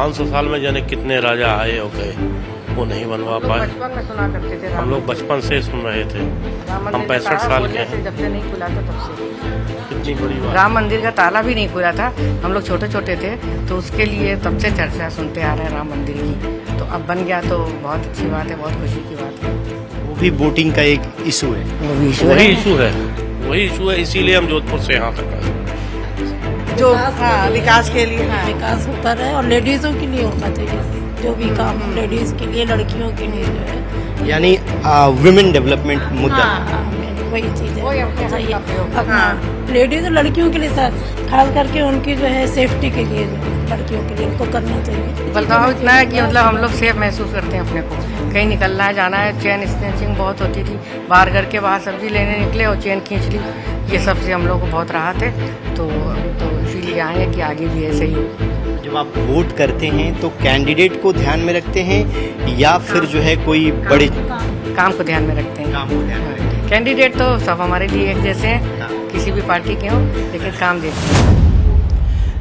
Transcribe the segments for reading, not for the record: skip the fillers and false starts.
500 साल में जाने कितने राजा आए और गए, वो नहीं बनवा पाए। बचपन में सुना करते थे, हम लोग बचपन से सुन रहे थे। हम 65 साल के हैं। जब से नहीं खुला था तब से कितनी बड़ी बात। राम मंदिर का ताला भी नहीं खुला था, हम लोग छोटे छोटे थे, तो उसके लिए तब से चर्चा सुनते आ रहे हैं राम मंदिर की। तो अब बन गया तो बहुत अच्छी बात है, बहुत खुशी की बात है। वो भी वोटिंग का एक इशू है। वो भी वही इशू है, इसीलिए हम जोधपुर से यहाँ तक आए। जो विकास के लिए विकास होता रहे और लेडीजों के लिए होना चाहिए, जो भी काम लेडीज के लिए, लड़कियों के लिए जो है, यानी वुमेन डेवलपमेंट मुद्दा। वही चीज वही है अपने चाहिए हक का प्रयोग अपना लेडीज और लड़कियों के लिए खास करके उनकी जो है सेफ्टी के लिए, जो है लड़कियों के लिए उनको करना चाहिए। बदलाव इतना है कि मतलब हम लोग सेफ महसूस करते हैं अपने को। कहीं निकलना है, जाना है, चेन स्नैचिंग बहुत होती थी, बाहर घर के बाहर सब्जी लेने निकले और चेन खींच ली, ये सब से हम लोग को बहुत राहत है। तो इसीलिए आए हैं कि आगे भी ऐसे ही हो। जब आप वोट करते हैं तो कैंडिडेट को ध्यान में रखते हैं या फिर जो है कोई बड़े काम को ध्यान में रखते हैं। काम को ध्यान में रखते हैं? कैंडिडेट तो सब हमारे लिए एक जैसे हैं, किसी भी पार्टी के हों, लेकिन काम देखते हैं।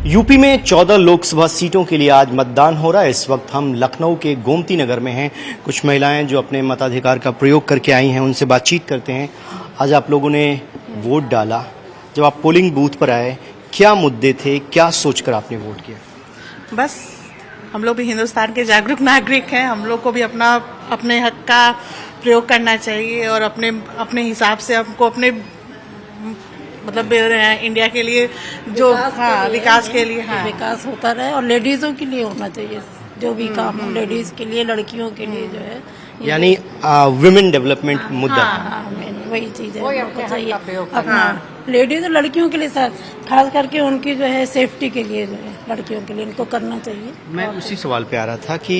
यूपी में 14 लोकसभा सीटों के लिए आज मतदान हो रहा है। इस वक्त हम लखनऊ के गोमती नगर में हैं। कुछ महिलाएं जो अपने मताधिकार का प्रयोग करके आई हैं, उनसे बातचीत करते हैं। आज आप लोगों ने वोट डाला, जब आप पोलिंग बूथ पर आए, क्या मुद्दे थे, क्या सोचकर आपने वोट किया? बस हम लोग भी हिंदुस्तान के जागरूक नागरिक हैं, हम लोग को भी अपने हक का प्रयोग करना चाहिए और अपने हिसाब से हमको अपने मतलब इंडिया के लिए जो विकास के लिए विकास होता रहे और लेडीजों के लिए होना चाहिए, जो भी काम लेडीज के लिए, लड़कियों के लिए जो है, यानी वुमेन डेवलपमेंट मुद्दा। वही चीज वही है अपने हक चाहिए का प्रयोग अपना लेडीज और लड़कियों के लिए खास करके उनकी जो है सेफ्टी के लिए, जो है लड़कियों के लिए उनको करना चाहिए। मैं उसी सवाल पे आ रहा था कि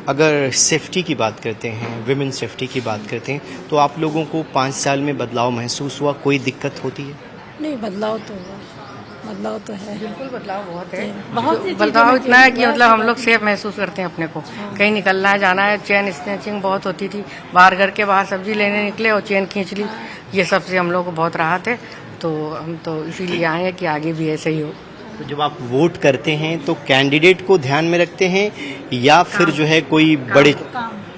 अगर सेफ्टी की बात करते हैं, विमेन सेफ्टी की बात करते हैं, तो आप लोगों को 5 साल में बदलाव महसूस हुआ? कोई दिक्कत होती है? नहीं, बदलाव तो है, बिल्कुल बदलाव बहुत है। बहुत सी बदलाव चीज़ों इतना है में कि मतलब हम लोग सेफ महसूस करते हैं अपने को। कहीं निकलना है, जाना है, चेन स्नैचिंग बहुत होती थी, बाहर घर के बाहर सब्जी लेने निकले और चेन खींच ली, ये सब से हम लोग को बहुत राहत है। तो हम तो इसीलिए आए हैं कि आगे भी ऐसे ही हो। तो जब आप वोट करते हैं तो कैंडिडेट को ध्यान में रखते हैं या फिर जो है कोई बड़े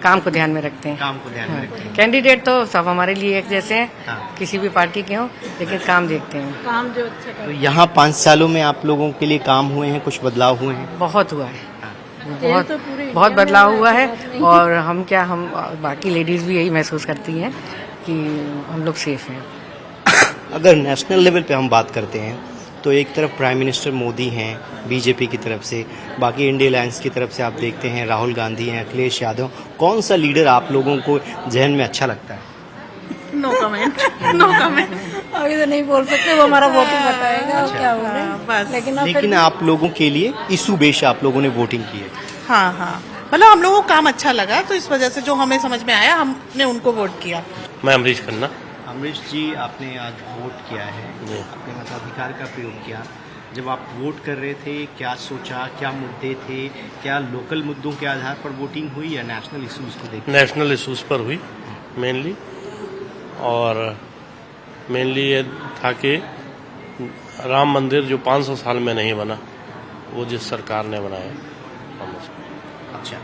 काम को ध्यान में रखते हैं। काम को ध्यान में रखते हैं? कैंडिडेट तो सब हमारे लिए एक जैसे हैं, हाँ। किसी भी पार्टी के हों, लेकिन काम देखते हैं। काम जो अच्छा तो यहाँ 5 सालों में आप लोगों के लिए काम हुए हैं, कुछ बदलाव हुए हैं? बहुत हुआ है, बहुत तो पूरे बहुत इंडिया में बदलाव हुआ ऐसी है। बात नहीं। और हम बाकी लेडीज भी यही महसूस करती हैं कि हम लोग सेफ हैं। अगर नेशनल लेवल पे हम बात करते हैं तो एक तरफ प्राइम मिनिस्टर मोदी हैं बीजेपी की तरफ से, बाकी इंडिया अलायंस की तरफ से आप देखते हैं राहुल गांधी हैं, अखिलेश यादव। कौन सा लीडर आप लोगों को जहन में अच्छा लगता है? No comment. अभी तो नहीं बोल सकते, वो हमारा वोटिंग बताएगा क्या बोले। बस लेकिन आप लोगों के लिए इशू बेश आप लोगों ने वोटिंग की है। हाँ मतलब हम लोगों को काम अच्छा लगा, तो इस वजह से जो हमें समझ में आया हमने उनको वोट किया। मैं अमरीश खन्ना। अमरीश जी, आपने आज वोट किया है, जी। अपने मताधिकार का प्रयोग किया। जब आप वोट कर रहे थे, क्या सोचा, क्या मुद्दे थे, क्या लोकल मुद्दों के आधार पर वोटिंग हुई या नेशनल इश्यूज को देख? नेशनल इश्यूज पर हुई मेनली, और मेनली ये था कि राम मंदिर जो 500 साल में नहीं बना, वो जिस सरकार ने बनाया हम उसको। अच्छा,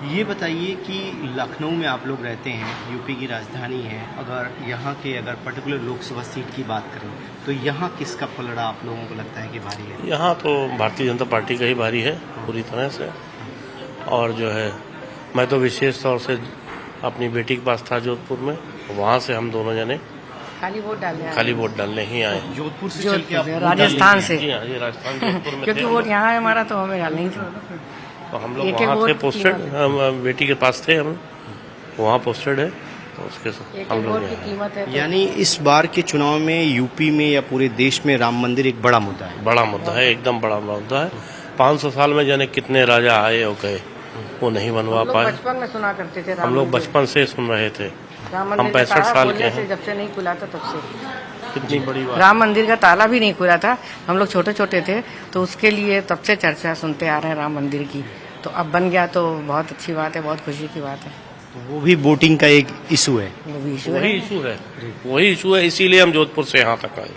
ये बताइए कि लखनऊ में आप लोग रहते हैं, यूपी की राजधानी है, अगर पर्टिकुलर लोकसभा सीट की बात करें तो यहाँ किसका पलड़ा आप लोगों को लगता है कि भारी है? यहाँ तो भारतीय जनता पार्टी का ही भारी है पूरी तरह से। और जो है, मैं तो विशेष तौर से अपनी बेटी के पास था जोधपुर में, वहाँ से हम दोनों जने खाली वोट डालने ही आए। जोधपुर से चल के आप वोट राजस्थान डालने से। जी हाँ, ये राजस्थान जोधपुर में क्योंकि थे। वोट यहाँ है हमारा, तो हमें डालना ही था। तो हम लोग एक-एक वहाँ थे वोट पोस्टेड, की हम बेटी के पास थे, हम वहाँ पोस्टेड है, तो उसके साथ हम लोग वोट की यहाँ। कीमत है। यानी इस बार के चुनाव में यूपी में या पूरे देश में राम मंदिर एक बड़ा मुद्दा है। बड़ा मुद्दा है, एकदम बड़ा मुद्दा है। 500 साल में जाने कितने राजा आए और गए, वो नहीं बनवा पाए। बचपन में सुना करते थे, हम लोग बचपन से सुन रहे थे। राम हम 65 साल के हैं। जब से नहीं खुला था तब से कितनी बड़ी बात। राम मंदिर का ताला भी नहीं खुला था, हम लोग छोटे छोटे थे, तो उसके लिए तब से चर्चा सुनते आ रहे हैं राम मंदिर की। तो अब बन गया तो बहुत अच्छी बात है, बहुत खुशी की बात है। तो वो भी वोटिंग का एक इशू है। वो भी इशू वही है। इशू है, वही इशू है, इसीलिए हम जोधपुर से यहाँ तक आए।